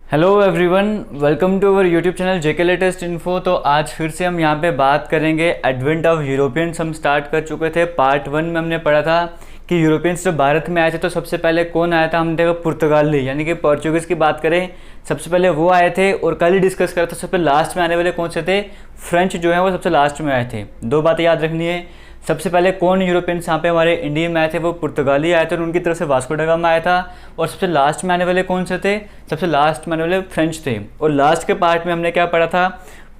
Hello everyone, welcome to our YouTube channel JK latest info. तो आज फिर से हम यहाँ पे बात करेंगे एडवेंट ऑफ यूरोपियंस। हम स्टार्ट कर चुके थे, पार्ट 1 में हमने पढ़ा था कि यूरोपियंस जब भारत में आए थे तो सबसे पहले कौन आया था। हमने देखा पुर्तगाली यानी कि पोर्चुगीज़ की बात करें, सबसे पहले वो आए थे। और कल ही डिस्कस करा था सबसे लास्ट में आने वाले कौन से थे, फ्रेंच जो है वो सबसे लास्ट में आए थे। दो बातें याद रखनी है, सबसे पहले कौन यूरोपियंस यहाँ पे हमारे इंडिया में आए थे, वो पुर्तगाली आए थे और उनकी तरफ से वास्को ड गामा आया था। और सबसे लास्ट में आने वाले कौन से थे, सबसे लास्ट में आने वाले फ्रेंच थे। और लास्ट के पार्ट में हमने क्या पढ़ा था,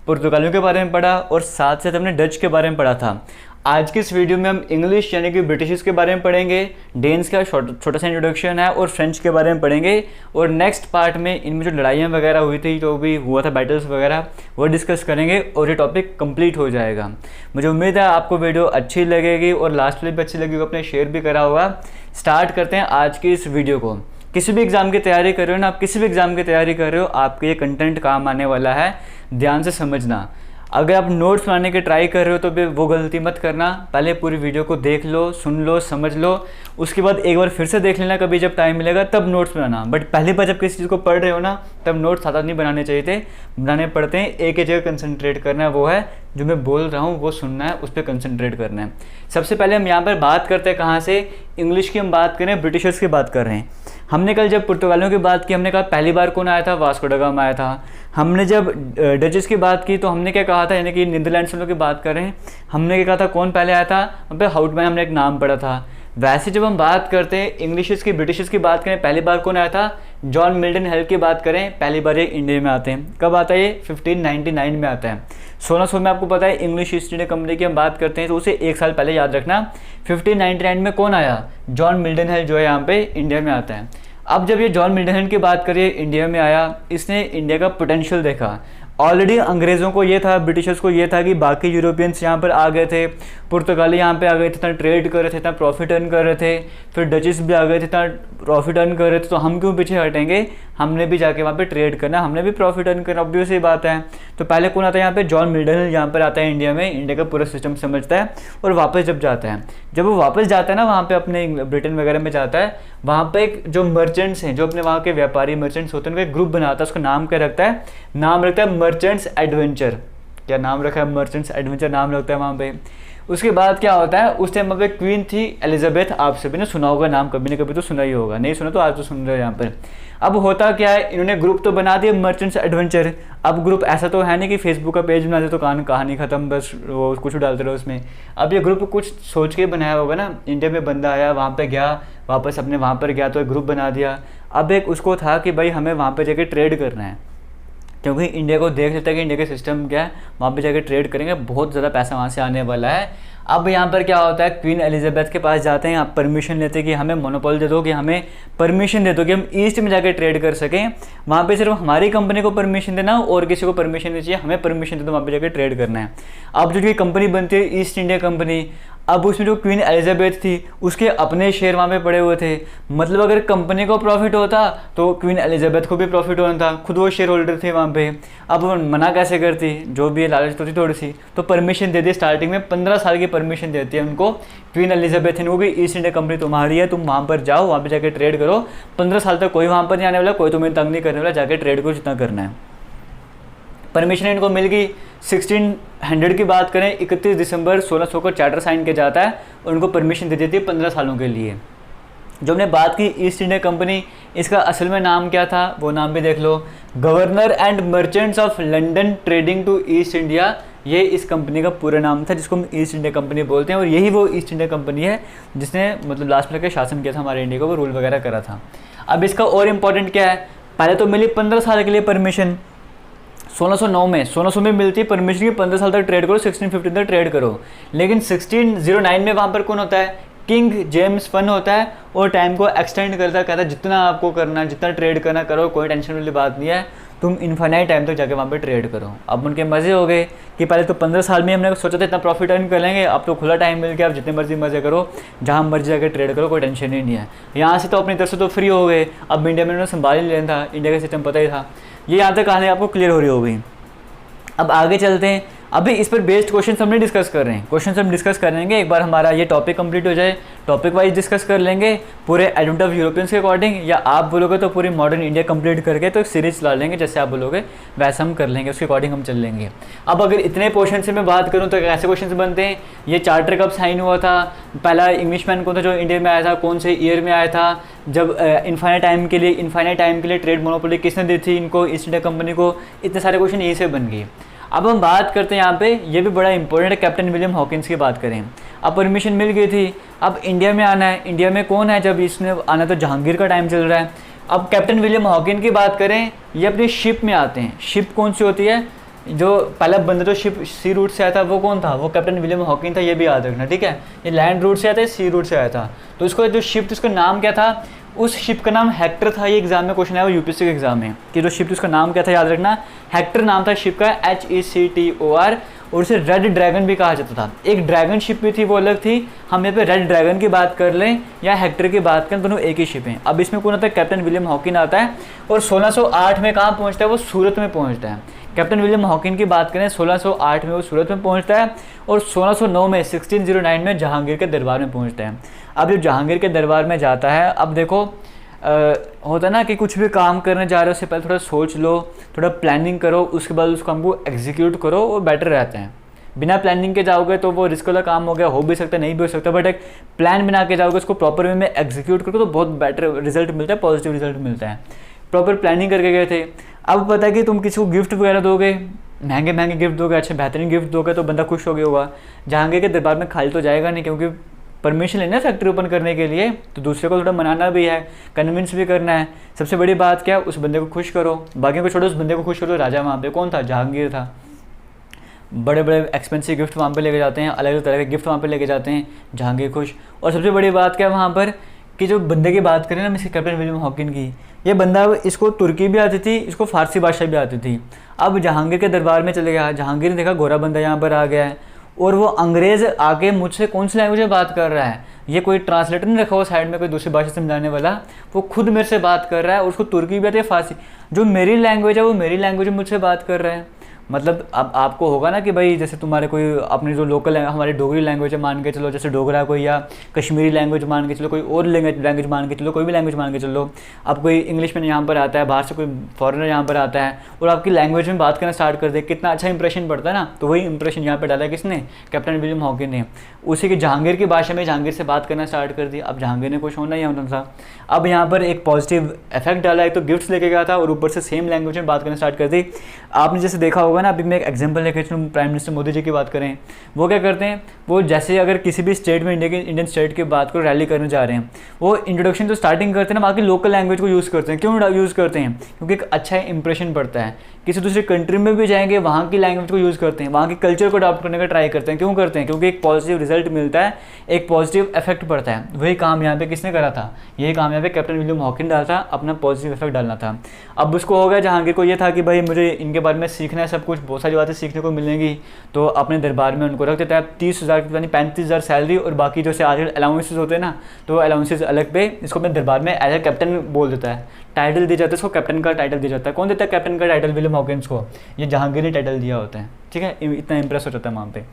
पुर्तगालियों के बारे में पढ़ा और साथ साथ हमने डच के बारे में पढ़ा था। आज की इस वीडियो में हम इंग्लिश यानी कि ब्रिटिश के बारे में पढ़ेंगे, डेन्स का छोटा सा इंट्रोडक्शन है और फ्रेंच के बारे में पढ़ेंगे। और नेक्स्ट पार्ट में इनमें जो लड़ाइयाँ वगैरह हुई थी, जो भी हुआ था बैटल्स वगैरह, वो डिस्कस करेंगे और ये टॉपिक कंप्लीट हो जाएगा। मुझे उम्मीद है आपको वीडियो अच्छी लगेगी और लास्ट में भी अच्छी लगेगी, आपने शेयर भी करा होगा। स्टार्ट करते हैं आज की इस वीडियो को। किसी भी एग्ज़ाम की तैयारी कर रहे हो ना, आप किसी भी एग्ज़ाम की तैयारी कर रहे हो, आपके ये कंटेंट काम आने वाला है, ध्यान से समझना। अगर आप नोट्स बनाने की ट्राई कर रहे हो तो भी वो गलती मत करना, पहले पूरी वीडियो को देख लो, सुन लो, समझ लो, उसके बाद एक बार फिर से देख लेना कभी जब टाइम मिलेगा तब नोट्स बनाना। बट पहली बार जब किसी चीज़ को पढ़ रहे हो ना, तब नोट्स साथ साथ नहीं बनाने चाहिए थे, बनाने पड़ते हैं। एक ही जगह कंसंट्रेट करना है, वो है जो मैं बोल रहा हूँ वो सुनना है, उस पर कंसंट्रेट करना है। सबसे पहले हम यहाँ पर बात करते हैं कहाँ से, इंग्लिश की हम बात करें, ब्रिटिशर्स की बात कर रहे हैं। हमने कल जब पुर्तगालियों की बात की, हमने कहा पहली बार कौन आया था, वास्को ड गामा आया था। हमने जब डचेस की बात की तो हमने क्या कहा था, यानी कि नीदरलैंड्स वालों की बात कर रहे हैं, हमने क्या कहा था, कौन पहले आया था, वहाँ पे हाउटमैन हमने एक नाम पढ़ा था। वैसे जब हम बात करते हैं इंग्लिशर्स की, ब्रिटिशर्स की बात करें, पहली बार कौन आया था, जॉन मिल्टन हेल की बात करें, पहली बार ये इंडिया में आते हैं। कब आता है ये, 1599 में आता है। 1600 में आपको पता है इंग्लिश ईस्ट इंडिया कंपनी की हम बात करते हैं तो उसे एक साल पहले याद रखना। 1599 में कौन आया, जॉन मिल्टन हेल जो है यहाँ पे इंडिया में आता है। अब जब ये जॉन मिल्टन हेल की बात करिए, इंडिया में आया, इसने इंडिया का पोटेंशियल देखा। ऑलरेडी अंग्रेज़ों को ये था, ब्रिटिशर्स को ये था कि बाकी यूरोपियंस यहाँ पर आ गए थे, पुर्तगाली यहाँ पे आ गए थे, इतना ट्रेड कर रहे थे, इतना प्रॉफिट अर्न कर रहे थे, फिर डचेस भी आ गए थे, इतना प्रॉफिट अर्न कर रहे थे, तो हम क्यों पीछे हटेंगे, हमने भी जाके वहाँ पे ट्रेड करना, हमने भी प्रॉफिट अर्न करना, ऑब्वियस ही बात है। तो पहले कौन आता है यहाँ पे, जॉन मिल्टन हेल यहाँ पर आता है इंडिया में, इंडिया का पूरा सिस्टम समझता है और वापस जब जाता है, जब वो वापस जाता है ना वहाँ पे अपने ब्रिटेन वगैरह में जाता है, वहाँ पे एक जो मर्चेंट्स हैं, जो अपने वहाँ के व्यापारी मर्चेंट्स होते हैं, उनका एक ग्रुप बनाता है, उसका नाम क्या रखता है, नाम रखता है मर्चेंट्स एडवेंचर। क्या नाम रखा है, मर्चेंट्स एडवेंचर नाम रखता है वहाँ पे। उसके बाद क्या होता है, उस टाइम वहाँ पे क्वीन थी एलिजाबेथ, आप सभी ने सुना होगा नाम, कभी ना कभी तो सुना ही होगा, नहीं सुना तो आज तो सुन रहे हो यहाँ पर। अब होता क्या है, इन्होंने ग्रुप तो बना दिया मर्चेंट्स एडवेंचर। अब ग्रुप ऐसा तो है नहीं कि फेसबुक का पेज बना दे तो कहानी खत्म, बस वो कुछ डालते रहो उसमें। अब ये ग्रुप कुछ सोच के बनाया होगा ना, इंडिया में बंदा आया, वहाँ पे गया, वापस अपने वहाँ पर गया तो एक ग्रुप बना दिया। अब एक उसको था कि भाई हमें वहाँ पर जाके ट्रेड करना है, क्योंकि इंडिया को देख लेता है कि इंडिया का सिस्टम क्या है, वहाँ पे जाके ट्रेड करेंगे, बहुत ज़्यादा पैसा वहाँ से आने वाला है। अब यहाँ पर क्या होता है, क्वीन एलिजाबेथ के पास जाते हैं, आप परमिशन लेते हैं कि हमें मोनोपोल दे दो, कि हमें परमिशन दे दो कि हम ईस्ट में जाकर ट्रेड कर सकें। वहाँ पे सिर्फ हमारी कंपनी को परमिशन देना और किसी को परमिशन नहीं चाहिए, हमें परमिशन दे दो, वहाँ पे जाकर ट्रेड करना है। अब जो कंपनी बनती है ईस्ट इंडिया कंपनी, अब उसमें जो क्वीन एलिजाबेथ थी उसके अपने शेयर वहाँ पे पड़े हुए थे। मतलब अगर कंपनी को प्रॉफिट होता तो क्वीन एलिजाबेथ को भी प्रॉफिट होना था, खुद वो शेयर होल्डर थे वहाँ पे। अब वो मना कैसे करती, जो भी लालच तो थी थोड़ी सी, तो परमिशन दे दी, स्टार्टिंग में 15 साल की परमिशन देती है उनको क्वीन एलिजाबेथ इनको, कि ईस्ट इंडिया कंपनी तुम्हारी है, तुम वहाँ पर जाओ, वहाँ पर जाकर ट्रेड करो। 15 साल तक कोई वहाँ पर नहीं आने वाला, कोई तुम्हें तंग नहीं करने वाला, जाकर ट्रेड करो जितना करना है। परमिशन इनको मिल गई। 1600 की बात करें, 31 दिसंबर 1600 को चार्टर साइन किया जाता है और उनको परमिशन दे देती है 15 सालों के लिए। जो हमने बात की ईस्ट इंडिया कंपनी, इसका असल में नाम क्या था वो नाम भी देख लो, governor and merchants of London trading to East India. ये इस कंपनी का पूरा नाम था, जिसको हम ईस्ट इंडिया कंपनी बोलते हैं। और यही वो ईस्ट इंडिया कंपनी है जिसने मतलब लास्ट में शासन किया था हमारे इंडिया को, वो रूल वगैरह करा था। अब इसका और इम्पोर्टेंट क्या है, पहले तो मिली 15 साल के लिए परमिशन 1609 में, 1600 में मिलती है परमिशन की 15 साल तक ट्रेड करो, 1615 तक ट्रेड करो। लेकिन 1609 में वहाँ पर कौन होता है, किंग जेम्स फन होता है, और टाइम को एक्सटेंड करता है, कहता है जितना आपको करना, जितना ट्रेड करना करो, कोई टेंशन वाली बात नहीं है, तुम इनफाइनाइट टाइम तक जाके वहाँ पे ट्रेड करो। अब उनके मज़े हो गए कि पहले तो 15 साल में हमने सोचा था इतना प्रॉफिट अर्न कर लेंगे, अब तो खुला टाइम मिल गया, अब जितने मर्जी मज़े करो, जहाँ मर्जी जाकर ट्रेड करो, कोई टेंशन ही नहीं है। यहाँ से तो अपनी तरफ से तो फ्री हो गए, अब इंडिया में उन्होंने संभाल ही लेना था, इंडिया का सिस्टम पता ही था। ये यहाँ तक कहानी आपको क्लियर हो रही होगी। अब आगे चलते हैं। अभी इस पर बेस्ड क्वेश्चन हमने डिस्कस कर रहे हैं, क्वेश्चन हम डिस्कस करेंगे। एक बार हमारा ये टॉपिक कंप्लीट हो जाए, टॉपिक वाइज डिस्कस कर लेंगे पूरे एडवेंट ऑफ यूरोपियंस के अकॉर्डिंग, या आप बोलोगे तो पूरी मॉडर्न इंडिया कंप्लीट करके तो एक सीरीज ला लेंगे, जैसे आप बोलोगे वैसा हम कर लेंगे, उसके अकॉर्डिंग हम चल लेंगे। अब अगर इतने पोर्शन से मैं बात करूँ तो कैसे क्वेश्चन बनते हैं, ये चार्टर कब साइन हुआ था, पहला इंग्लिशमैन कौन था जो इंडिया में आया था, कौन से ईयर में आया था, जब इन्फाइनाइट टाइम के लिए ट्रेड मोनोपोली किसने दी थी इनको, ईस्ट इंडिया कंपनी को, इतने सारे क्वेश्चन यहीं से बन गए। अब हम बात करते हैं यहाँ पे, ये भी बड़ा इंपॉर्टेंट है, कैप्टन विलियम हॉकिंस की बात करें। अब परमिशन मिल गई थी, अब इंडिया में आना है, इंडिया में कौन है, जब इसने आना तो जहांगीर का टाइम चल रहा है। अब कैप्टन विलियम हॉकिन की बात करें, ये अपनी शिप में आते हैं। शिप कौन सी होती है, जो पहला बंदा जो शिप सी रूट से आया था वो कौन था, वो कैप्टन विलियम हॉकिन था, ये भी याद रखना, ठीक है। ये लैंड रूट से आया था, सी रूट से आया था, तो इसको जो शिप उसका नाम क्या था, उस शिप का नाम हेक्टर था। ये एग्जाम में क्वेश्चन है वो यूपीएससी के एग्जाम में, कि जो शिप उसका नाम क्या था, याद रखना हेक्टर नाम था शिप का, HECTOR, और उसे रेड ड्रैगन भी कहा जाता था। एक ड्रैगन शिप भी थी, वो अलग थी। हम यहाँ पे रेड ड्रैगन की बात कर लें या हेक्टर की बात करें, दोनों एक ही शिप हैं। अब इसमें कौन आता है, कैप्टन विलियम हॉकिन आता है, और 1608 में कहाँ पहुँचता है, वो सूरत में पहुँचता है। कैप्टन विलियम हॉकिन की बात करें, 1608 में वो सूरत में पहुँचता है, और 1609 में 1609 में जहांगीर के दरबार में पहुँचता है। अब जब जहांगीर के दरबार में जाता है, अब देखो होता है ना कि कुछ भी काम करने जा रहे हो उससे पहले थोड़ा सोच लो, थोड़ा प्लानिंग करो, उसके बाद उस काम को एग्जीक्यूट करो, वो बेटर रहता है। बिना प्लानिंग के जाओगे तो वो रिस्क वाला काम हो गया, हो भी सकता है नहीं भी हो सकता, बट एक प्लान बना के जाओगे, उसको प्रॉपर वे में एग्जीक्यूट करो तो बहुत बेटर रिजल्ट मिलता है, पॉजिटिव रिजल्ट मिलता है। प्रॉपर प्लानिंग करके गए थे। अब पता है कि तुम किसी को गिफ्ट वगैरह दोगे, महंगे महंगे गिफ्ट दोगे, अच्छे बेहतरीन गिफ्ट दोगे तो बंदा खुश हो गया होगा। जहांगीर के दरबार में खाली तो जाएगा नहीं, क्योंकि परमिशन लेना फैक्ट्री ओपन करने के लिए, तो दूसरे को थोड़ा मनाना भी है, कन्विंस भी करना है। सबसे बड़ी बात क्या है, उस बंदे को खुश करो, बाकी को छोड़ो, उस बंदे को खुश करो। राजा वहाँ पे कौन था, जहांगीर था। बड़े बड़े एक्सपेंसिव गिफ्ट वहाँ पे लेके जाते हैं, अलग अलग तरह के गिफ्ट वहाँ पे लेके जाते हैं, जहांगीर खुश। और सबसे बड़ी बात क्या है वहाँ पर, कि जो बंदे की बात करें ना, मिस्टर कैप्टन विलियम हॉकिन की, ये बंदा, इसको तुर्की भी आती थी, इसको फारसी भाषा भी आती थी। अब जहांगीर के दरबार में चले गया, जहांगीर ने देखा गोरा बंदा यहाँ पर आ गया है, और वो अंग्रेज़ आके मुझसे कौन सी लैंग्वेज में बात कर रहा है, ये कोई ट्रांसलेटर नहीं रखा हुआ साइड में कोई दूसरी भाषा समझाने वाला, वो खुद मेरे से बात कर रहा है, और उसको तुर्की भी आती है, फारसी, जो मेरी लैंग्वेज है वो मेरी लैंग्वेज में मुझसे बात कर रहा है। मतलब अब आपको होगा ना कि भाई जैसे तुम्हारे कोई अपनी जो लोकल हमारी डोगरी लैंग्वेज है मान के चलो, जैसे डोगरा कोई, या कश्मीरी लैंग्वेज मान के चलो, कोई और लैंग्वेज मान के चलो, कोई भी लैंग्वेज मान के चलो। अब कोई इंग्लिश में यहाँ पर आता है, बाहर से कोई फॉरेनर यहाँ पर आता है और आपकी लैंग्वेज में बात करना स्टार्ट कर दे, कितना अच्छा इंप्रेशन पड़ता है ना। तो वही इंप्रेशन यहाँ पर डाला है किसने, कैप्टन विलियम हॉकिन ने। उसी की जहांगीर की भाषा में जहांगीर से बात करना स्टार्ट कर दी। अब जहांगीर ने कुछ होना ही होना था। अब यहाँ पर एक पॉजिटिव इफेक्ट डाला, एक तो गिफ्ट्स लेके गया था और ऊपर से सेम लैंग्वेज में बात करना स्टार्ट कर दी। आपने जैसे देखा होगा ना, अभी मैं एक एग्जांपल लेके चलूँ, प्राइम मिनिस्टर मोदी जी की बात करें, वो क्या करते हैं, वो जैसे अगर किसी भी स्टेट में इंडियन स्टेट की बात को रैली करने जा रहे हैं, वो इंट्रोडक्शन जो स्टार्टिंग करते हैं ना, वहाँ की लोकल लैंग्वेज को यूज़ करते हैं। क्यों यूज़ करते हैं, क्योंकि एक अच्छा इंप्रेशन पड़ता है। किसी दूसरी कंट्री में भी जाएंगे, वहाँ की लैंग्वेज को यूज़ करते हैं, वहाँ के कल्चर को अडॉप्ट करने का ट्राई करते हैं। क्यों करते हैं, क्योंकि एक पॉजिटिव रिजल्ट मिलता है, एक पॉजिटिव इफेक्ट पड़ता है। वही काम यहाँ पे किसने करा था, यही काम यहाँ पे कैप्टन विलियम हॉकिन डाला था, अपना पॉजिटिव इफेक्ट डालना था। अब उसको हो गया, जहांगीर को ये था कि भाई मुझे इनके बारे में सीखना है, सब कुछ बहुत सारी बातें सीखने को मिलेंगी, तो अपने दरबार में उनको रख देता है। 30,000 यानी 35,000 सैलरी, और बाकी जो से आजकल अलाउंसेस होते हैं ना, तो अलाउंसेस अलग पे इसको अपने दरबार में एज ए कैप्टन बोल देता है, टाइटल दिया जाता है इसको, कैप्टन का टाइटल दिया जाता है। कौन देता है कैप्टन का टाइटल, विलियम हॉकिंस को, ये जहांगीर ने टाइटल दिया होता है, ठीक है। इतना इंप्रेस हो जाता है वहाँ पे।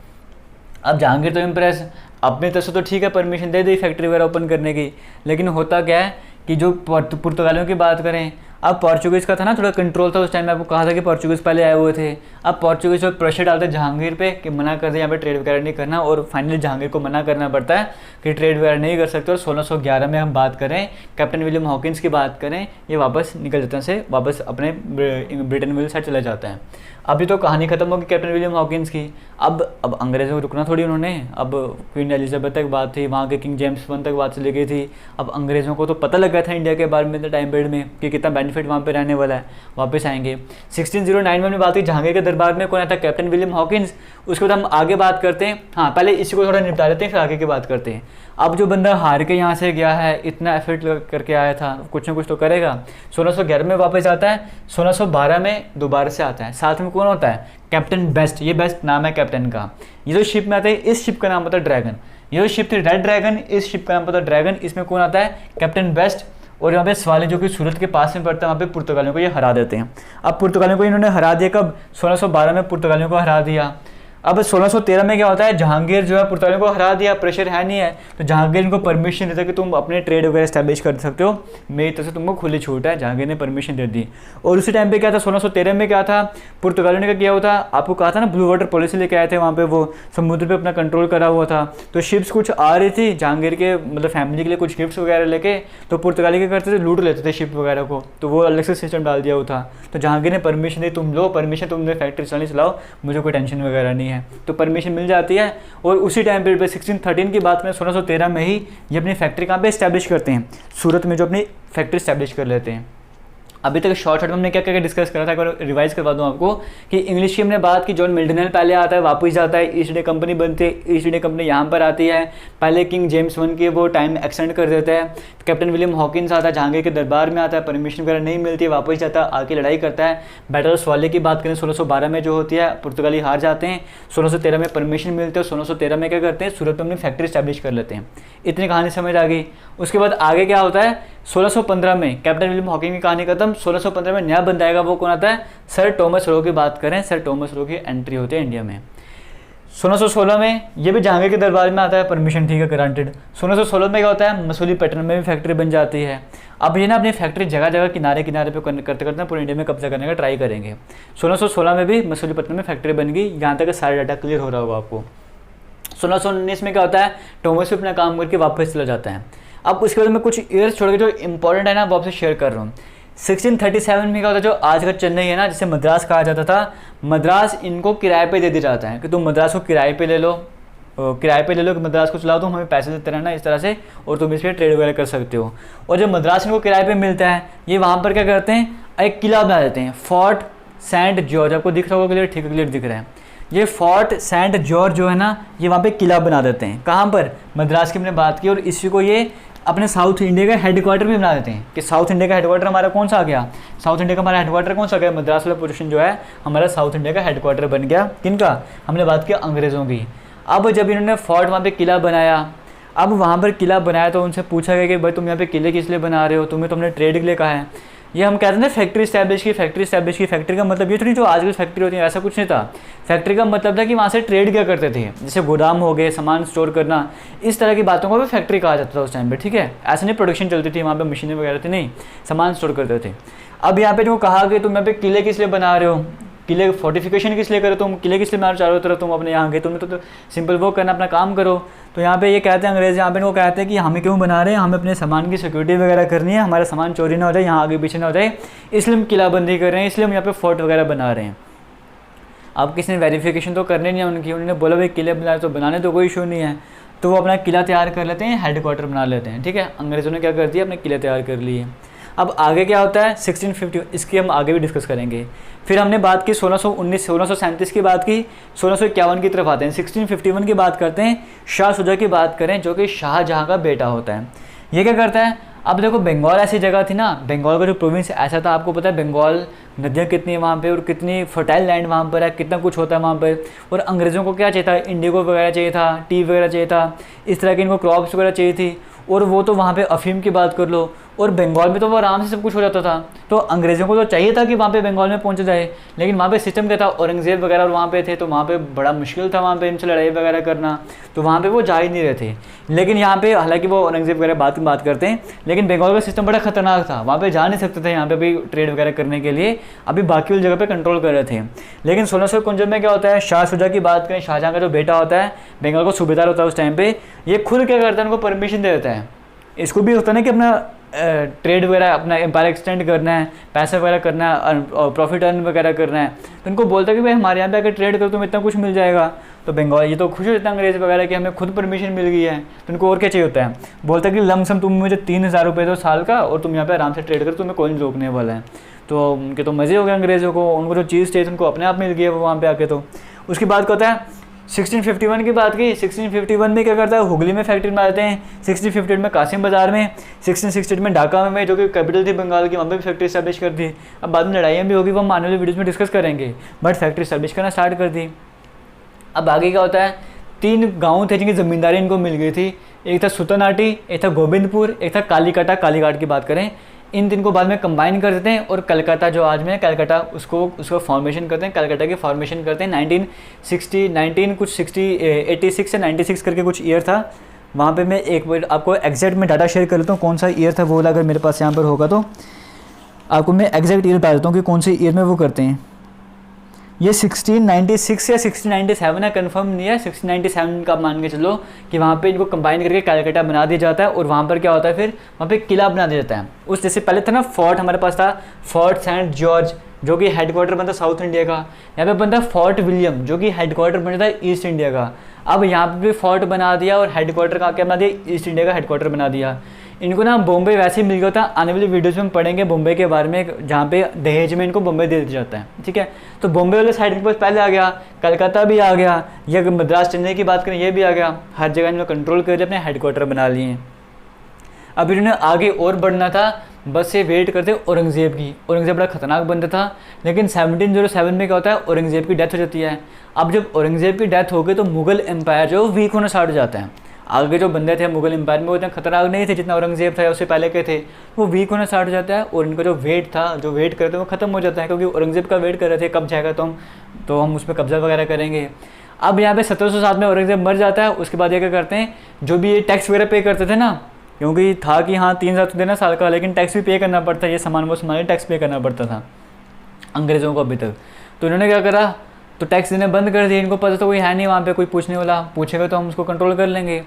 अब जहांगीर तो इम्प्रेस, अपनी तरफ से तो ठीक है, परमिशन दे दी फैक्ट्री वगैरह ओपन करने की, लेकिन होता क्या है कि जो पुर्तगालियों की बात करें, अब पोर्चुगीज़ का था ना थोड़ा कंट्रोल था उस टाइम में। आपको कहा था कि पोर्चुगीज़ पहले आए हुए थे। अब पोर्चुगीज़ जो प्रेशर डालते जहांगीर पे कि मना कर दे, यहाँ पे ट्रेड वगैरह नहीं करना, और फाइनली जहांगीर को मना करना पड़ता है कि ट्रेड वगैरह नहीं कर सकते। और 1611 में हम बात करें, कैप्टन विलियम हॉकिंस की बात करें, ये वापस निकल जाते हैं, से वापस अपने ब्रिटेन विल साइड चले जाते हैं। अभी तो कहानी खत्म होगी कैप्टन विलियम हॉकिंस की। अब अंग्रेज़ों को रुकना थोड़ी उन्होंने, अब क्वीन एलिजाबेथ तक बात थी, वहाँ के किंग जेम्स वन तक बात चली गई थी। अब अंग्रेज़ों को तो पता लग गया था इंडिया के बारे में टाइम पीरियड में कि कितना बेनिफिट वहाँ पे रहने वाला है, वापस आएंगे। 1609 में हमने बात की जहांगीर के दरबार में कौन आता, कैप्टन विलियम हॉकिंस। उसके बाद हम आगे बात करते हैं, हाँ पहले इसी को थोड़ा निपटा लेते हैं, फिर आगे की बात करते हैं। अब जो बंदा हार के यहाँ से गया है, इतना एफर्ट करके आया था, कुछ ना कुछ तो करेगा। 1611 में वापस आता है, 1612 में दोबारा से आता है। साथ में कौन होता है, कैप्टन बेस्ट। ये बेस्ट नाम है कैप्टन का। ये जो शिप में आते हैं, इस शिप का नाम होता है ड्रैगन। ये जो शिप थी रेड ड्रैगन, इस शिप का नाम होता है ड्रैगन। इसमें कौन आता है, कैप्टन बेस्ट। और यहाँ पे सवाले जो कि सूरत के पास में पड़ता है, वहाँ पे पुर्तगालियों को ये हरा देते हैं। अब पुर्तगालियों को इन्होंने हरा दिया कब, 1612 में पुर्तगालियों को हरा दिया। अब 1613 में क्या होता है, जहांगीर जो है पुर्तगालियों को हरा दिया, प्रेशर है नहीं है, तो जहांगीर इनको परमिशन देता है कि तुम अपने ट्रेड वगैरह स्टैब्लिश कर सकते हो, मेरी तरफ से तुमको खुली छूट है, जहांगीर ने परमिशन दे दी। और उसी टाइम पे क्या था, 1613 में क्या था, पुर्तगालियों ने क्या किया होता, आपको कहा था ना ब्लू वाटर पॉलिसी लेके आए थे, वहाँ पे वो समुद्र पे अपना कंट्रोल करा हुआ था, तो शिप्स कुछ आ रही थी जहांगीर के मतलब फैमिली के लिए कुछ गिफ्ट्स वगैरह लेके, तो पुर्तगाली क्या करते थे, लूट लेते थे शिप वगैरह को, तो वो अलग से सिस्टम डाल दिया हुआ था। तो जहांगीर ने परमिशन दी, तुम लो परमिशन, तुमने फैक्ट्री चलाओ, मुझे कोई टेंशन वगैरह नहीं है, तो परमिशन मिल जाती है। और उसी टाइम पीरियड पे 1613 की बात करें, 1613 में ही ये अपनी फैक्ट्री कहाँ पे इस्टेब्लिश करते हैं, सूरत में जो अपनी फैक्ट्री इस्टेब्लिश कर लेते हैं। अभी तक शॉर्ट में हमने क्या क्या डिस्कस करा था, एक बार रिवाइज करवा दूं आपको कि इंग्लिश की हमने बात की, जॉन मिल्टन पहले आता है, वापस जाता है, ईस्ट इंडिया कंपनी बनती है, ईस्ट इंडिया कंपनी यहाँ पर आती है, पहले किंग जेम्स वन की वो टाइम एक्सटेंड कर देते हैं, कैप्टन विलियम हॉकिंस आता है, जहांगीर के दरबार में आता है, परमिशन वगैरह नहीं मिलती है, वापस जाता है, आके लड़ाई करता है। बैटल ऑफ स्वाले की बात करें 1612 में जो होती है, पुर्तगाली हार जाते हैं, 1613 में परमिशन मिलती है, 1613 में क्या करते हैं, सूरत में अपनी फैक्ट्री स्टैब्लिश कर लेते हैं। इतनी कहानी समझ आ गई। उसके बाद आगे क्या होता है, 1615 में कैप्टन विलियम हॉकिंस की कहानी खत्म, 1615 में नया बंदा आएगा, वो कौन आता है, सर टॉमस रो की बात करें, सर टॉमस रो की एंट्री होती है इंडिया में। 1616 में ये भी जहांगीर के दरबार में आता है, परमिशन ठीक है ग्रांटेड। 1616 में क्या होता है, मसूलीपट्टनम में भी फैक्ट्री बन जाती है। अब ये ना अपनी फैक्ट्री जगह जगह किनारे किनारे पे करते करते पूरे इंडिया में कब्जा करने का ट्राई करेंगे। 1616 में भी मसूलीपट्टनम में फैक्ट्री बन गई, यहाँ तक सारा डाटा क्लियर हो रहा होगा आपको। 1619 में क्या होता है, टॉमस भी अपना काम करके वापस चला जाता है। अब उसके बाद मैं कुछ ईयर्स छोड़ के जो इंपॉर्टेंट है ना वो आपसे शेयर कर रहा हूँ। 1637 में क्या होता है, जो आज का चेन्नई है ना, जिसे मद्रास कहा जाता था, मद्रास इनको किराए पे दे दिया जाता है कि तुम मद्रास को किराए पे ले लो, कि मद्रास को चलाओ, तुम हमें पैसे देते रहना इस तरह से, और तुम इस पर ट्रेड वगैरह कर सकते हो। और जब मद्रास इनको किराए पे मिलता है, ये वहाँ पर क्या करते हैं, एक किला बना देते हैं, फोर्ट सेंट जॉर्ज। आपको दिख रहा होगा क्लियर, ठीक है क्लियर दिख रहा है। ये फोर्ट सेंट जॉर्ज जो है ना, ये वहाँ पे किला बना देते हैं। कहाँ पर, मद्रास की हमने बात की, और इसी को ये अपने साउथ इंडिया का हेडक्वार्टर भी बना देते हैं कि साउथ इंडिया का हेडक्वार्टर हमारा कौन सा आ गया, साउथ इंडिया का हमारा हेडक्वार्टर कौन सा आ गया, मद्रास वाला पोजीशन जो है हमारा साउथ इंडिया का हेडक्वार्टर बन गया। किनका, हमने बात की अंग्रेज़ों की। अब जब इन्होंने फोर्ट वहाँ पे किला बनाया, अब वहाँ पर किला बनाया तो उनसे पूछा गया कि भाई तुम यहाँ पे किले किस लिए बना रहे हो, तुम्हें तुमने ट्रेड के लिए कहा है। ये हम कहते हैं ना फैक्ट्री इस्टेब्लिश की, फैक्ट्री का मतलब ये थोड़ी जो आजकल फैक्ट्री होती है ऐसा कुछ नहीं था। फैक्ट्री का मतलब था कि वहाँ से ट्रेड क्या करते थे, जैसे गोदाम हो गए, सामान स्टोर करना, इस तरह की बातों को भी फैक्ट्री कहा जाता था उस टाइम पे, ठीक है। ऐसे नहीं प्रोडक्शन चलती थी वहाँ पे, मशीनें वगैरह थी नहीं, सामान स्टोर करते थे। अब यहाँ पे जो कहा कि तुम यहाँ पे किले किस लिए बना रहे हो, किले फोर्टिफिकेशन किस लिए करो, तुम किले किस लिए मारो चारों तरफ, तुम अपने यहाँ गए, तुमने तो सिंपल वो करना, अपना काम करो। तो यहाँ पे ये कहते हैं अंग्रेज, यहाँ पे वो कहते हैं कि हमें क्यों बना रहे हैं, हमें अपने सामान की सिक्योरिटी वगैरह करनी है, हमारा सामान चोरी ना हो जाए, यहाँ आगे पीछे ना हो जाए, इसलिए हम किलाबंदी कर रहे हैं, इसलिए हम यहाँ पे फोर्ट वगैरह बना रहे हैं। अब किसी ने वेरिफिकेशन तो करनी नहीं है उनकी, उन्होंने बोला भाई किले बनाए तो बनाने तो कोई इशू नहीं है, तो वो अपना किला तैयार कर लेते हैं, हेडक्वार्टर बना लेते हैं, ठीक है। अंग्रेज़ों ने क्या कर दिया, अपने किले तैयार कर लिए। अब आगे क्या होता है 1650, इसकी हम आगे भी डिस्कस करेंगे। फिर हमने बात की 1637 की बात की, 1651 की तरफ आते हैं, 1651 की बात करते हैं। शाह शुजा की बात करें जो कि शाहजहाँ का बेटा होता है, ये क्या करता है, अब देखो बंगाल ऐसी जगह थी ना, बंगाल का जो प्रोविंस ऐसा था, आपको पता है बंगाल नदियाँ कितनी है वहाँ पे, और कितनी फर्टाइल लैंड वहाँ पर है, कितना कुछ होता है वहाँ पर। और अंग्रेज़ों को क्या चाहिए था, इंडिगो वगैरह चाहिए था, टी वगैरह चाहिए था, इस तरह की इनको क्रॉप्स वगैरह चाहिए थी। और वो तो वहाँ पे अफीम की बात कर लो, और बंगाल में तो वो आराम से सब कुछ हो जाता था। तो अंग्रेज़ों को तो चाहिए था कि वहाँ पे बंगाल में पहुँच जाए, लेकिन वहाँ पे सिस्टम क्या था, औरंगज़ेब वगैरह वहाँ पे थे, तो वहाँ पे बड़ा मुश्किल था वहाँ पे इनसे लड़ाई वगैरह करना, तो वहाँ पे वो जा ही नहीं रहे थे। लेकिन यहाँ पे हालांकि वो औरंगज़ेब वगैरह बात करते हैं, लेकिन बंगाल का सिस्टम बड़ा खतरनाक था, वहाँ पे जा नहीं सकते थे यहाँ पे भी ट्रेड वगैरह करने के लिए, अभी बाकी वाली जगह पे कंट्रोल कर रहे थे। लेकिन 1651 में क्या होता है, शाह शुजा की बात करें, शाहजहाँ का जो बेटा होता है, बंगाल को सूबेदार होता है उस टाइम पे, ये खुद क्या करता है, उनको परमिशन दे देता है। इसको भी होता है ना कि अपना ट्रेड वगैरह, अपना एम्पायर एक्सटेंड करना है, पैसा वगैरह करना है, प्रॉफिट अर्न वगैरह करना है, तो इनको बोलता है कि भाई हमारे यहाँ पे अगर ट्रेड करो तो इतना कुछ मिल जाएगा। तो बंगाल ये तो खुश हो जाता है अंग्रेज़ वगैरह कि हमें खुद परमिशन मिल गई है, तो इनको और क्या चाहिए होता है, बोलता है कि लमसम तुम मुझे 3000 रुपये दो साल का, और तुम यहाँ पे आराम से ट्रेड करो, तुम्हें कोई नहीं रोकने वाला है। तो उनके तो मज़े हो गए अंग्रेज़ों को, उनको जो चीज़ चाहिए उनको अपने आप मिल गई है वो वहाँ पे आके। तो उसकी बात क्या होता है, 1651 की बात की, 1651 में क्या करता है, हुगली में फैक्ट्री बना देते हैं, 1658 में कासिम बाज़ार में, 1668 में ढाका में, जो कि कैपिटल थी बंगाल की, वहाँ पे भी फैक्ट्री स्टैब्लिश कर दी। अब बाद में लड़ाइयाँ भी होगी, वो हम आने वाली वीडियोज़ में डिस्कस करेंगे, बट फैक्ट्री स्टैब्लिश करना स्टार्ट कर दी। अब आगे क्या होता है, 3 गाँव थे जिनकी ज़मींदारी इनको मिल गई थी, एक था सुतनाटी, एक था गोविंदपुर, एक था कालीकाटा, कालीघाट की बात करें, इन तीन को बाद में कंबाइन कर देते हैं और कलकत्ता जो आज में कलकत्ता उसको फॉर्मेशन करते हैं, कलकत्ता की फॉर्मेशन करते हैं 86 से 96 करके कुछ ईयर था। वहाँ पे मैं एक बार आपको एग्जैक्ट में डाटा शेयर कर लेता हूँ कौन सा ईयर था वो वाला, अगर मेरे पास यहाँ पर होगा तो आपको मैं एग्जैक्ट ईयर बता देता हूँ कि कौन से ईयर में वो करते हैं। ये 1696 या 1697 है, कंफर्म नहीं है, 1697 का मान के चलो कि वहाँ पे इनको कंबाइन करके कलकत्ता बना दिया जाता है। और वहाँ पर क्या होता है, फिर वहाँ पे किला बना दिया जाता है। उस जैसे पहले था ना फोर्ट, हमारे पास था फोर्ट सेंट जॉर्ज जो कि हेडक्वार्टर बनता साउथ इंडिया का, यहाँ पे बनता फोर्ट विलियम जो कि हेडक्वार्टर बनता है ईस्ट इंडिया का। अब यहाँ पे भी फोर्ट बना दिया और हेडक्वार्टर का क्या बना दिया, ईस्ट इंडिया का हेडक्वार्टर बना दिया। इनको ना बॉम्बे वैसे ही मिल गया था, आने वाली वीडियोज़ में हम पढ़ेंगे बॉम्बे के बारे में, जहाँ पे दहेज में इनको बॉम्बे दे दिया जाता है, ठीक है। तो बॉम्बे वाले साइड के पास पहले आ गया, कलकत्ता भी आ गया, या मद्रास चेन्नई की बात करें ये भी आ गया, हर जगह इन्होंने कंट्रोल करके अपने हेडक्वार्टर बना लिए। अब इन्होंने आगे और बढ़ना था, बस ये वेट करते औरंगज़ेब की। औरंगज़ेब बड़ा खतरनाक बंदा था, लेकिन 1707 में क्या होता है, औरंगज़ेब की डेथ हो जाती है। अब जब औरंगज़ेब की डेथ हो गई तो मुगल एम्पायर जो वीक होना स्टार्ट हो जाता है। आगे जो बंदे थे मुगल एम्पायर में वो इतना खतरनाक नहीं थे जितना औरंगज़ेब था, उससे पहले के थे, वो वीक होना स्टार्ट हो जाता है। और इनका जो वेट था, जो वेट करते वो ख़त्म हो जाता है, क्योंकि औरंगज़ेब का वेट कर रहे थे कब जाएगा तो हम उस पर कब्जा वगैरह करेंगे। अब यहाँ पे 1707 में औरंगज़ेब मर जाता है। उसके बाद ये क्या करते हैं, जो भी ये टैक्स वगैरह पे करते थे ना, क्योंकि था कि हाँ 3,000 तो देना साल का, लेकिन टैक्स भी पे करना पड़ता है, ये सामान वो सामान टैक्स पे करना पड़ता था अंग्रेज़ों को अभी तक। तो इन्होंने क्या करा, तो टैक्स देने बंद कर दिए। इनको पता तो कोई है नहीं वहाँ पे, कोई पूछने वाला, पूछेगा तो हम उसको कंट्रोल कर लेंगे।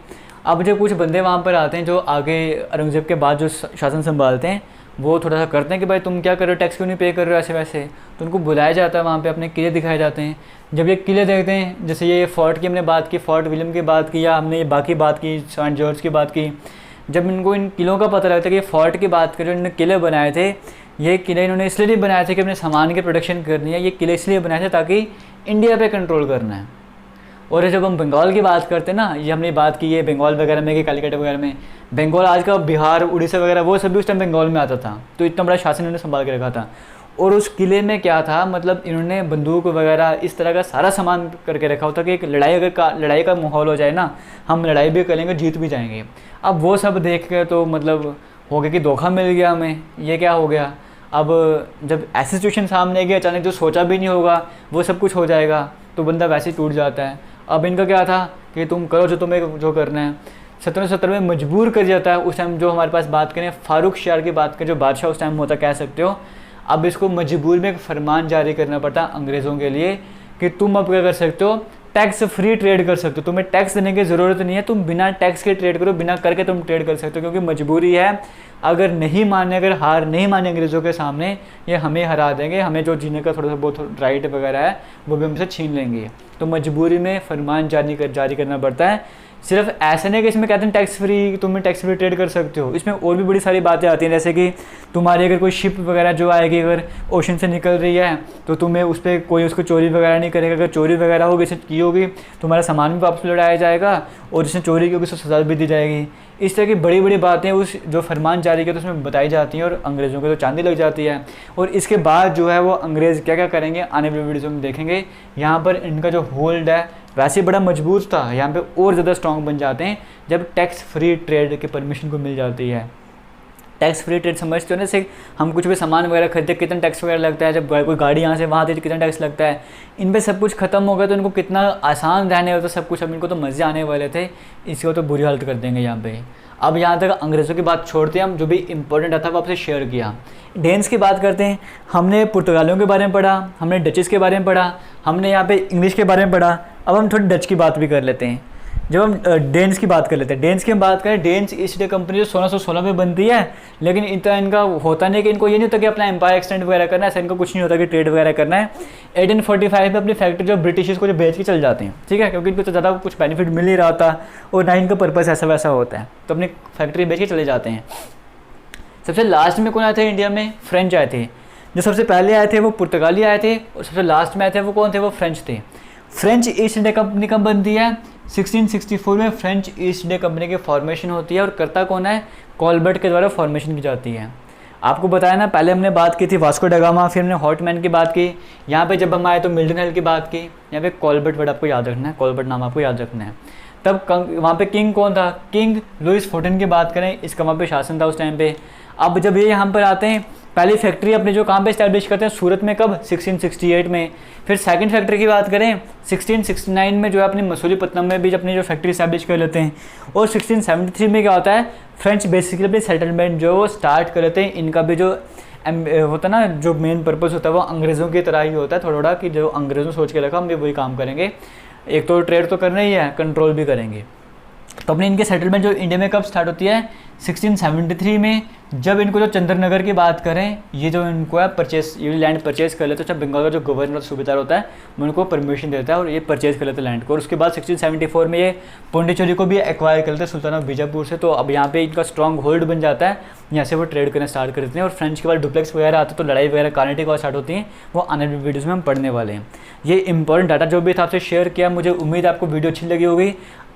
अब जब कुछ बंदे वहाँ पर आते हैं जो आगे औरंगज़ेब के बाद जो शासन संभालते हैं, वो थोड़ा सा करते हैं कि भाई तुम क्या कर रहे हो, टैक्स क्यों नहीं पे कर रहे हो ऐसे वैसे। तो उनको बुलाया जाता है वहाँ पे, अपने किले दिखाए जाते हैं। जब ये किले देखते हैं, जैसे ये फोर्ट की हमने बात की, फोर्ट विलियम की बात की, या हमने ये बाकी बात की सेंट जॉर्ज की बात की, जब इनको इन किलों का पता लगता है कि फोर्ट की बात करें, इन्होंने किले बनाए थे, ये किले इन्होंने इसलिए नहीं बनाए थे कि अपने सामान की प्रोडक्शन करनी है, ये किले इसलिए बनाए थे ताकि इंडिया पे कंट्रोल करना है। और जब हम बंगाल की बात करते हैं ना, ये हमने बात की है बंगाल वगैरह में कि कलकत्ता वगैरह में, बंगाल आज का बिहार उड़ीसा वगैरह वो सभी उस टाइम बंगाल में आता था। तो इतना बड़ा शासन इन्होंने संभाल के रखा था। और उस किले में क्या था, मतलब इन्होंने बंदूक वगैरह इस तरह का सारा सामान करके रखा होता कि एक लड़ाई का माहौल हो जाए ना, हम लड़ाई भी करेंगे, जीत भी जाएंगे। अब वो सब देख के तो मतलब हो गया कि धोखा मिल गया हमें, ये क्या हो गया। अब जब ऐसी सिचुएशन सामने गई, अचानक जो सोचा भी नहीं होगा वो सब कुछ हो जाएगा, तो बंदा वैसे ही टूट जाता है। अब इनका क्या था कि तुम करो जो तुम्हें जो करना है। 1770 में मजबूर कर जाता है। उस टाइम जो हमारे पास बात करें फारूक शाह की बात करें, जो बादशाह उस टाइम होता कह सकते हो, अब इसको मजबूर में एक फरमान जारी करना पड़ता अंग्रेज़ों के लिए कि तुम अब क्या कर सकते हो, टैक्स फ्री ट्रेड कर सकते हो, तुम्हें टैक्स देने की ज़रूरत नहीं है, तुम बिना टैक्स के ट्रेड करो, बिना करके तुम ट्रेड कर सकते हो, क्योंकि मजबूरी है। अगर नहीं माने, अगर हार नहीं माने अंग्रेज़ों के सामने, ये हमें हरा देंगे, हमें जो जीने का थोड़ा सा बहुत राइट वगैरह है वो भी हमसे छीन लेंगे। तो मजबूरी में फरमान जारी करना पड़ता है। सिर्फ ऐसा नहीं कि इसमें कहते हैं टैक्स फ्री, तुम्हें टैक्स फ्री ट्रेड कर सकते हो, इसमें और भी बड़ी सारी बातें आती हैं, जैसे कि तुम्हारी अगर कोई शिप वगैरह जो आएगी, अगर ओशन से निकल रही है, तो तुम्हें उस पर कोई उसको चोरी वगैरह नहीं करेगा। अगर चोरी वगैरह होगी, जैसे की होगी, तुम्हारा सामान भी वापस लौटाया जाएगा, और जिसने चोरी की होगी उसको सजा भी दी जाएगी। इस तरह की बड़ी बड़ी बातें उस जो फरमान जारी किया तो उसमें बताई जाती हैं, और अंग्रेज़ों को तो चांदी लग जाती है। और इसके बाद जो है वो अंग्रेज़ क्या क्या करेंगे आने वाली वीडियो में देखेंगे। यहाँ पर इनका जो होल्ड है वैसे बड़ा मजबूत था, यहाँ पे और ज़्यादा स्ट्रॉन्ग बन जाते हैं जब टैक्स फ्री ट्रेड की परमिशन को मिल जाती है। टैक्स फ्री ट्रेड समझते हो ना, जैसे हम कुछ भी सामान वगैरह खरीदते कितना टैक्स वगैरह लगता है, जब कोई गाड़ी यहाँ से वहाँ आती है कितना टैक्स लगता है, इन पे सब कुछ खत्म हो गया तो इनको कितना आसान रहने वाला था सब कुछ। अब इनको तो मज़े आने वाले थे, इसको तो बुरी हालत कर देंगे यहाँ पे। अब यहाँ तक अंग्रेज़ों की बात छोड़ते हैं, हम जो भी इंपॉर्टेंट था वो आपसे शेयर किया। डेन्स की बात करते हैं, हमने पुर्तगालियों के बारे में पढ़ा, हमने डचेस के बारे में पढ़ा, हमने यहाँ पे इंग्लिश के बारे में पढ़ा। अब हम थोड़ी डच की बात भी कर लेते हैं। जब हम डेन्स की बात कर लेते हैं, डेन्स की हम बात करें, डेन्स ईस्ट इंडिया कंपनी जो 1616 में बनती है, लेकिन इतना इनका होता नहीं कि इनको ये नहीं होता कि अपना एम्पायर एक्सटेंड वगैरह करना है, ऐसा इनको कुछ नहीं होता कि ट्रेड वगैरह करना है। 1845 में अपनी फैक्ट्री जो ब्रिटिश को जो बेच के चल जाते हैं, ठीक है, क्योंकि इनको तो ज़्यादा कुछ बेनिफिट मिल नहीं रहा था और ना इनका पर्पज़ ऐसा वैसा होता है, तो अपनी फैक्ट्री बेच के चले जाते हैं। सबसे लास्ट में कौन आए थे इंडिया में, फ्रेंच आए थे। जो सबसे पहले आए थे वो पुर्तगाली आए थे, और सबसे लास्ट में आए थे वो कौन थे, वो फ्रेंच थे। फ्रेंच ईस्ट इंडिया कंपनी कब बनती है, 1664 में फ्रेंच ईस्ट इंडिया कंपनी की फॉर्मेशन होती है, और करता कौन है, कॉलबर्ट के द्वारा फॉर्मेशन की जाती है। आपको बताया ना, पहले हमने बात की थी वास्को डा गामा, फिर हमने हॉटमैन की बात की, यहाँ पे जब हम आए तो मिल्टन हिल की बात की, यहाँ पे कॉलबर्ट वर्ड आपको याद रखना है, कॉलबर्ट नाम आपको याद रखना है। तब वहाँ पे किंग कौन था, किंग लुइस 14 की बात करें, इसका वहाँ पे शासन था उस टाइम पे। अब जब ये यहाँ पर आते हैं, पहली फैक्ट्री अपने जो काम पे इस्टेब्लिश करते हैं सूरत में, कब 1668 में। फिर सेकंड फैक्ट्री की बात करें 1669 में जो है अपनी मसूलीपट्टनम में भी अपनी जो फैक्ट्री इस्टेब्लिश कर लेते हैं। और 1673 में क्या होता है, फ्रेंच बेसिकली अपनी सेटलमेंट जो वो स्टार्ट कर लेते हैं। इनका भी जो होता है ना, जो मेन पर्पस होता है वो अंग्रेज़ों की तरह ही होता है थोड़ा, कि जो अंग्रेज़ों सोच के रखा हम भी वही काम करेंगे, एक तो ट्रेड तो करना ही है, कंट्रोल भी करेंगे। तो अपने इनके सेटलमेंट जो इंडिया में कब स्टार्ट होती है, 1673 में, जब इनको जो चंद्रनगर की बात करें, ये जो इनको है परचेस, ये लैंड परचेस कर लेते हैं। तो बंगाल का जो गवर्नर सूबेदार होता है वो उनको परमिशन देता है और ये परचेज कर लेते हैं लैंड को। और उसके बाद 1674 में ये पौंडीचेरी को भी एक्वायर कर लेते हैं सुल्तान ऑफ बीजापुर से। तो अब यहाँ पे इनका स्ट्रॉन्ग होल्ड बन जाता है, यहाँ से वो ट्रेड करना स्टार्ट कर देते हैं। और फ्रेंच के बाद डुप्लेक्स वगैरह आते हैं, तो लड़ाई वगैरह कार्नेटिक और स्टार्ट होती हैं, वो आने वाली वीडियोज़ में हम पढ़ने वाले हैं। ये इंपॉर्टेंट डाटा जो भी था आपसे शेयर किया, मुझे उम्मीद है आपको वीडियो अच्छी लगी होगी।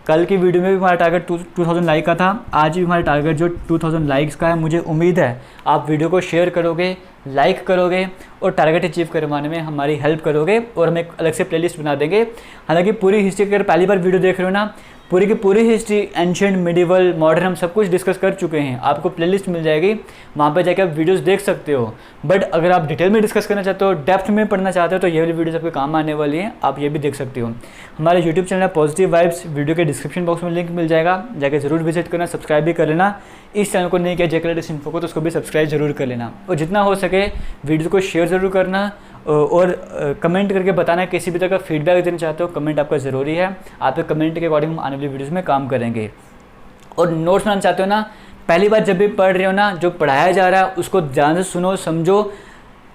कल की वीडियो में भी हमारा टारगेट 2000 लाइक का था, आज भी हमारा टारगेट जो 2000 लाइक्स का है। मुझे उम्मीद है आप वीडियो को शेयर करोगे, लाइक करोगे और टारगेट अचीव करवाने में हमारी हेल्प करोगे। और हम एक अलग से प्लेलिस्ट बना देंगे। हालांकि पूरी हिस्ट्री, अगर पहली बार वीडियो देख रहे हो ना, पूरी की पूरी हिस्ट्री, एंशिएंट, मिडिवल, मॉडर्न, हम सब कुछ डिस्कस कर चुके हैं। आपको प्लेलिस्ट मिल जाएगी, वहाँ पे जाके आप वीडियोस देख सकते हो। बट अगर आप डिटेल में डिस्कस करना चाहते हो, डेप्थ में पढ़ना चाहते हो, तो ये वाली वीडियोस आपके काम आने वाली हैं, आप ये भी देख सकते हो। हमारे YouTube channel positive vibes, video के डिस्क्रिप्शन बॉक्स में लिंक मिल जाएगा, जाके जरूर विजिट करना, सब्सक्राइब भी कर लेना। इस चैनल को नहीं किया जेके लेटेस्ट इन्फो को, तो उसको भी सब्सक्राइब जरूर कर लेना। और जितना हो सके वीडियो को शेयर ज़रूर करना और कमेंट करके बताना, किसी भी तरह का फीडबैक देना चाहते हो, कमेंट आपका ज़रूरी है। आपके कमेंट के अकॉर्डिंग हम आने वाली वीडियोज़ में काम करेंगे। और नोट्स बनाना चाहते हो ना, पहली बार जब भी पढ़ रहे हो ना, जो पढ़ाया जा रहा है उसको ध्यान से सुनो, समझो।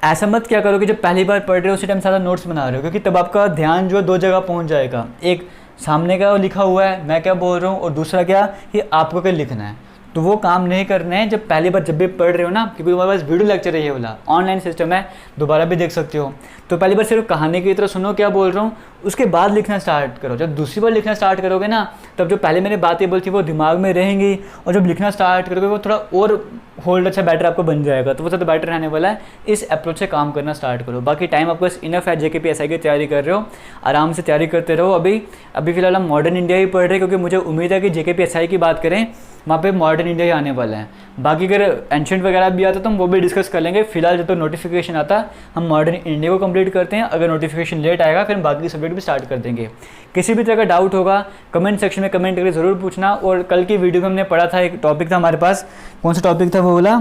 ऐसा मत क्या करो कि जब पहली बार पढ़ रहे हो उसी टाइम सारा नोट्स बना रहे हो, क्योंकि तब आपका ध्यान जो 2 जगह पहुंच जाएगा। एक सामने का लिखा हुआ है, मैं क्या बोल रहा हूँ, और दूसरा क्या कि आपको क्या लिखना है। तो वो काम नहीं करना है जब पहली बार जब भी पढ़ रहे हो ना, क्योंकि तुम्हारे पास वीडियो लेक्चर है, ये वाला ऑनलाइन सिस्टम है, दोबारा भी देख सकते हो। तो पहली बार सिर्फ कहानी की तरह सुनो क्या बोल रहा हूँ, उसके बाद लिखना स्टार्ट करो। जब दूसरी बार लिखना स्टार्ट करोगे ना, तब जो पहले मैंने बातें बोली थी वो दिमाग में रहेंगी, और जब लिखना स्टार्ट करोगे वो थोड़ा और होल्ड अच्छा बेटर आपको बन जाएगा, तो वो ज़्यादा बेटर रहने वाला है। इस अप्रोच से काम करना स्टार्ट करो। बाकी टाइम आपको इनफ है, JKPSI की तैयारी कर रहे हो, आराम से तैयारी करते रहो। अभी फिलहाल हम मॉडर्न इंडिया ही पढ़ रहे हैं, क्योंकि मुझे उम्मीद है कि JKPSI की बात करें वहाँ पे मॉडर्न इंडिया ही आने वाला है। बाकी अगर एंशिएंट वगैरह भी आता तो हम वो भी डिस्कस कर लेंगे। फिलहाल जब तो नोटिफिकेशन आता हम मॉडर्न इंडिया को कंप्लीट करते हैं। अगर नोटिफिकेशन लेट आएगा फिर बाकी के सब्जेक्ट भी स्टार्ट कर देंगे। किसी भी तरह का डाउट होगा कमेंट सेक्शन में कमेंट करके ज़रूर पूछना। और कल की वीडियो में हमने पढ़ा था, एक टॉपिक था हमारे पास, कौन सा टॉपिक था वो बोला,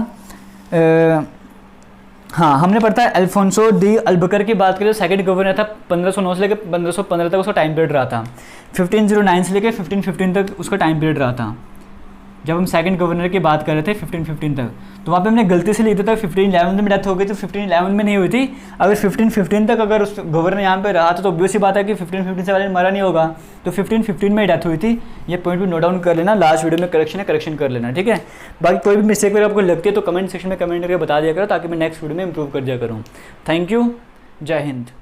हाँ हमने पढ़ा था अल्फोंसो डी अल्बकर की बात करें, सेकंड गवर्नर था, 1509 से लेकर 1515 तक उसका टाइम पीरियड रहा था। 1509 से लेकर 1515 तक उसका टाइम पीरियड रहा था। जब हम सेकंड गवर्नर की बात कर रहे थे 1515 तक, तो वहाँ पे हमने गलती से लिख दिया था 1511 में डेथ हो गई, तो 1511 में नहीं हुई थी। अगर 1515 तक अगर उस गवर्नर यहाँ पे रहा था तो ऑब्वियस सी बात है कि 1515 से पहले मरा नहीं होगा, तो 1515 में डेथ हुई थी। ये पॉइंट भी नोट डाउन कर लेना, लास्ट वीडियो में करेक्शन है, करेक्शन कर लेना, ठीक है। बाकी कोई भी मिस्टेक अगर आपको लगती है तो कमेंट सेक्शन में कमेंट करके बता दिया करो, ताकि मैं नेक्स्ट वीडियो में इंप्रूव कर दिया करूँ। थैंक यू, जय हिंद।